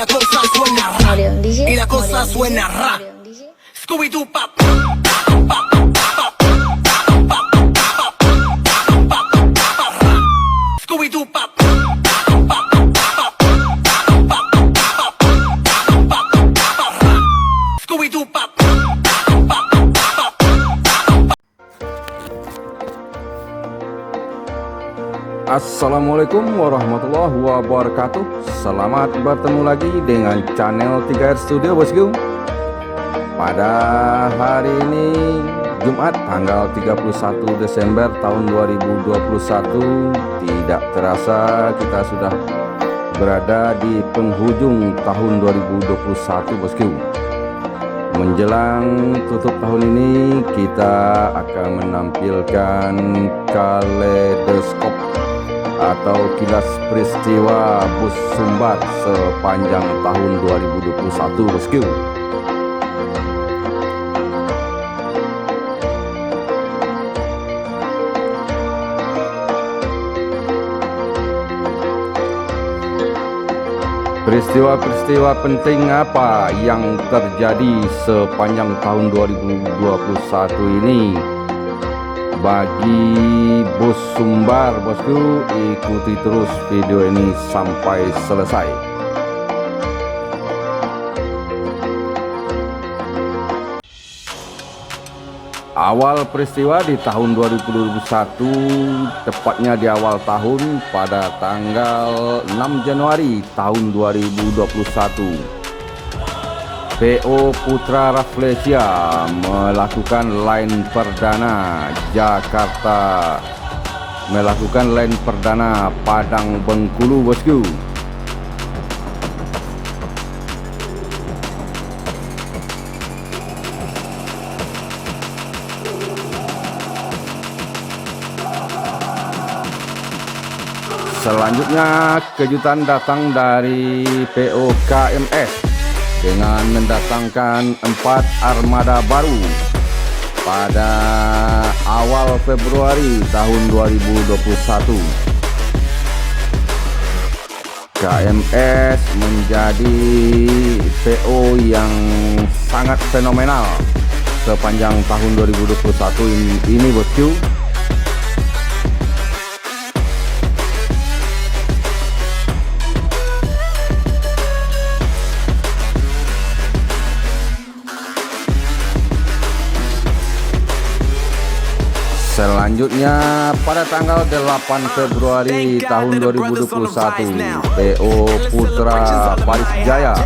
la cosa suena ra, y la cosa suena ra. Scooby-Doo pop. Scooby-Doo pop. Scooby-Doo pop. Assalamualaikum warahmatullahi wabarakatuh. Selamat bertemu lagi dengan channel 3R Studio bosku. Pada hari ini Jumat tanggal 31 Desember tahun 2021, tidak terasa kita sudah berada di penghujung tahun 2021 bosku. Menjelang tutup tahun ini, kita akan menampilkan kaleidoskop atau kilas peristiwa Bus Sumbar sepanjang tahun 2021 bosku. Peristiwa-peristiwa penting apa yang terjadi sepanjang tahun 2021 ini bagi Bus Sumbar bosku? Ikuti terus video ini sampai selesai. Awal peristiwa di tahun 2021, tepatnya di awal tahun pada tanggal 6 Januari tahun 2021, PO Putra Rafflesia melakukan line perdana Jakarta, melakukan line perdana Padang Bengkulu bosku. Selanjutnya kejutan datang dari PO KMS dengan mendatangkan 4 armada baru pada awal Februari tahun 2021. KMS menjadi PO yang sangat fenomenal sepanjang tahun 2021 ini bosku. Selanjutnya pada tanggal 8 Februari tahun 2021, PO Putra Paris Jaya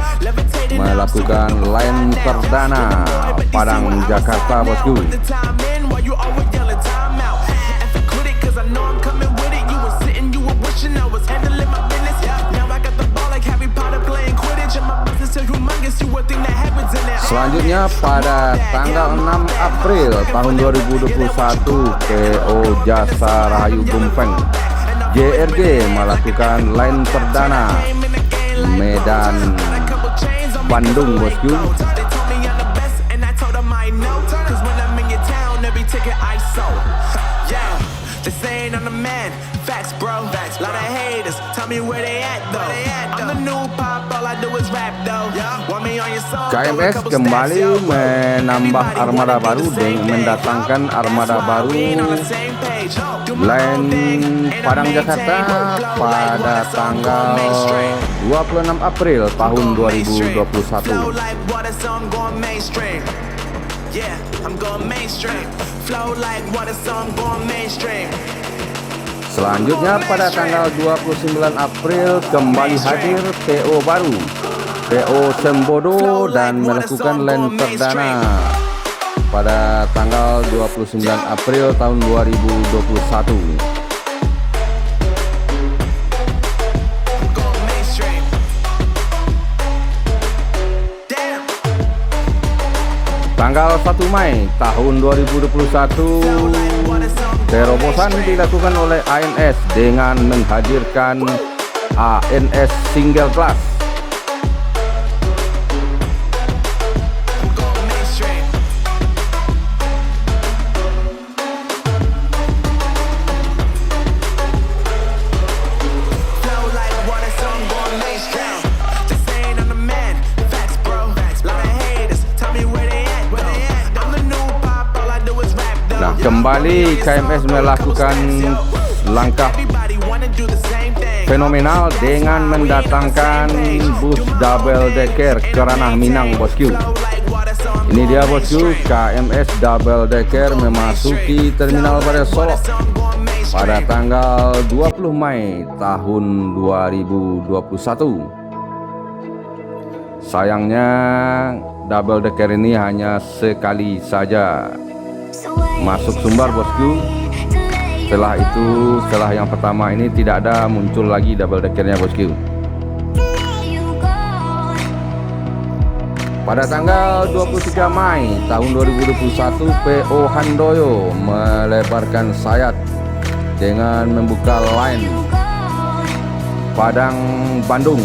melakukan line perdana Padang Jakarta bosku. Selanjutnya pada tanggal 6 April tahun 2021, PO Jasa Rahayu Gumpeng JRG melakukan line perdana Medan Bandung bosku. KMS kembali menambah armada baru dengan mendatangkan armada baru line Padang Jakarta pada tanggal 26 April tahun 2021. Selanjutnya pada tanggal 29 April kembali hadir PO baru, PO Sembodo, dan melakukan line perdana pada tanggal 29 April tahun 2021. Tanggal 1 Mei tahun 2021, terobosan dilakukan oleh ANS dengan menghadirkan ANS Single Class. Kembali KMS melakukan langkah fenomenal dengan mendatangkan bus double decker ke ranah Minang, bosku. Ini dia, bosku, KMS double decker memasuki terminal pada Solok pada tanggal 20 Mei tahun 2021. Sayangnya double decker ini hanya sekali saja masuk Sumbar, bosku. Setelah yang pertama ini tidak ada muncul lagi double deckernya, bosku. Pada tanggal 23 Mei tahun 2021, PO Handoyo melebarkan sayap dengan membuka line Padang Bandung.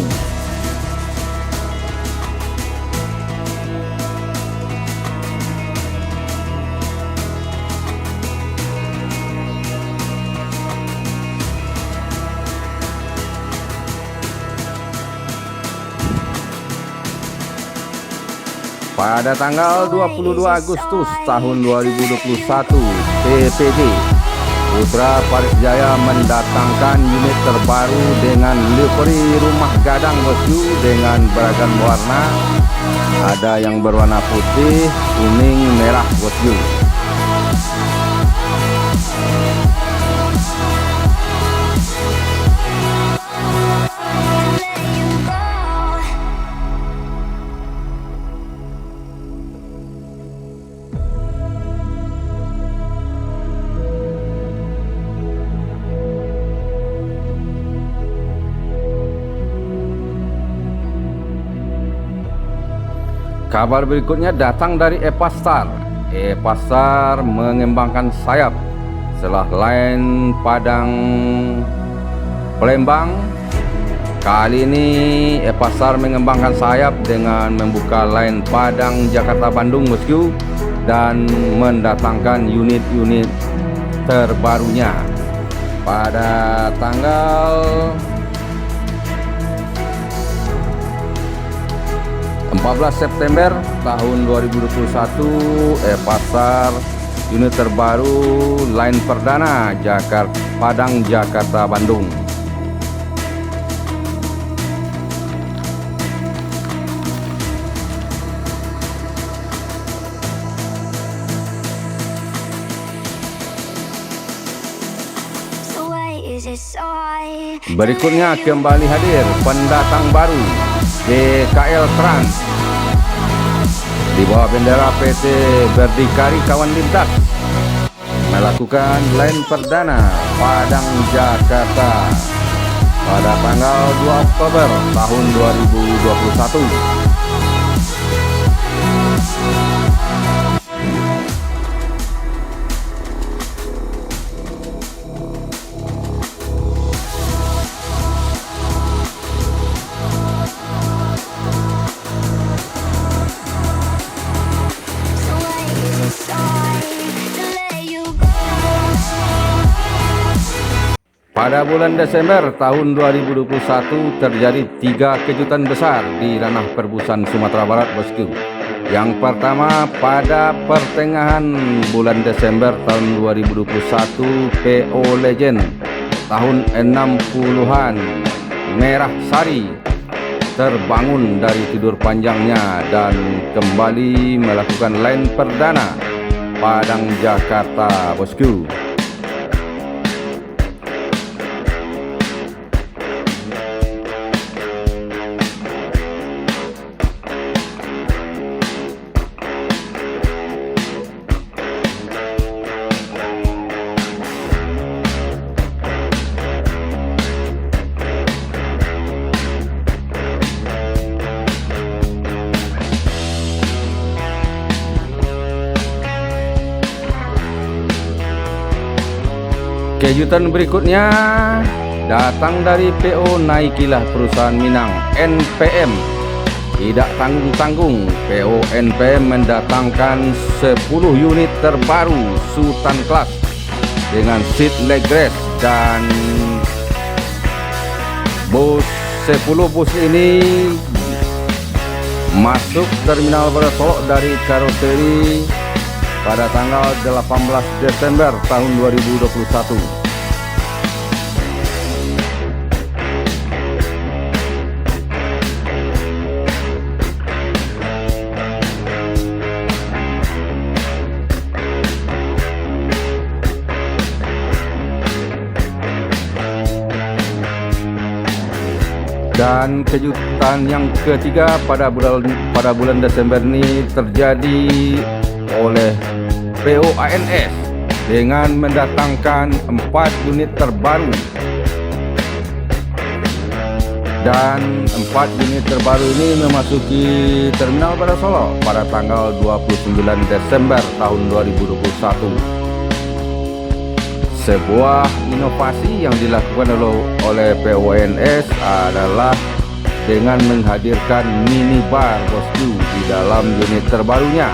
Pada tanggal 22 Agustus tahun 2021, PPG Putra Paris Jaya mendatangkan unit terbaru dengan livery rumah gadang, bosku, dengan beragam warna. Ada yang berwarna putih, kuning, merah, bosku. Kabar berikutnya datang dari Epastar. Epastar mengembangkan sayap setelah line Padang Palembang. Kali ini Epastar mengembangkan sayap dengan membuka line Padang Jakarta Bandung, bosku, dan mendatangkan unit-unit terbarunya pada tanggal 14 September tahun 2021, Epastar unit terbaru line perdana Padang Jakarta Bandung. Berikutnya kembali hadir pendatang baru DKL Trans di bawah bendera PT Berdikari Kawan Lintas melakukan line perdana Padang Jakarta pada tanggal 2 Oktober tahun 2021. Pada bulan Desember tahun 2021 terjadi 3 kejutan besar di ranah perbusan Sumatera Barat, bosku. Yang pertama, pada pertengahan bulan Desember tahun 2021, PO Legend tahun 60-an Merah Sari terbangun dari tidur panjangnya dan kembali melakukan line perdana Padang Jakarta, bosku. Kejutan berikutnya datang dari PO Naikilah Perusahaan Minang NPM. Tidak tanggung-tanggung, PO NPM mendatangkan 10 unit terbaru Sultan Class dengan seat leg rest, dan bus 10 bus ini masuk terminal Solok dari karoseri pada tanggal 18 Desember tahun 2021. Dan kejutan yang ketiga pada bulan Desember ini terjadi oleh POANS dengan mendatangkan 4 unit terbaru. Dan 4 unit terbaru ini memasuki Terminal Bandar Solo pada tanggal 29 Desember tahun 2021. Sebuah inovasi yang dilakukan oleh POANS adalah dengan menghadirkan minibar bosku di dalam unit terbarunya.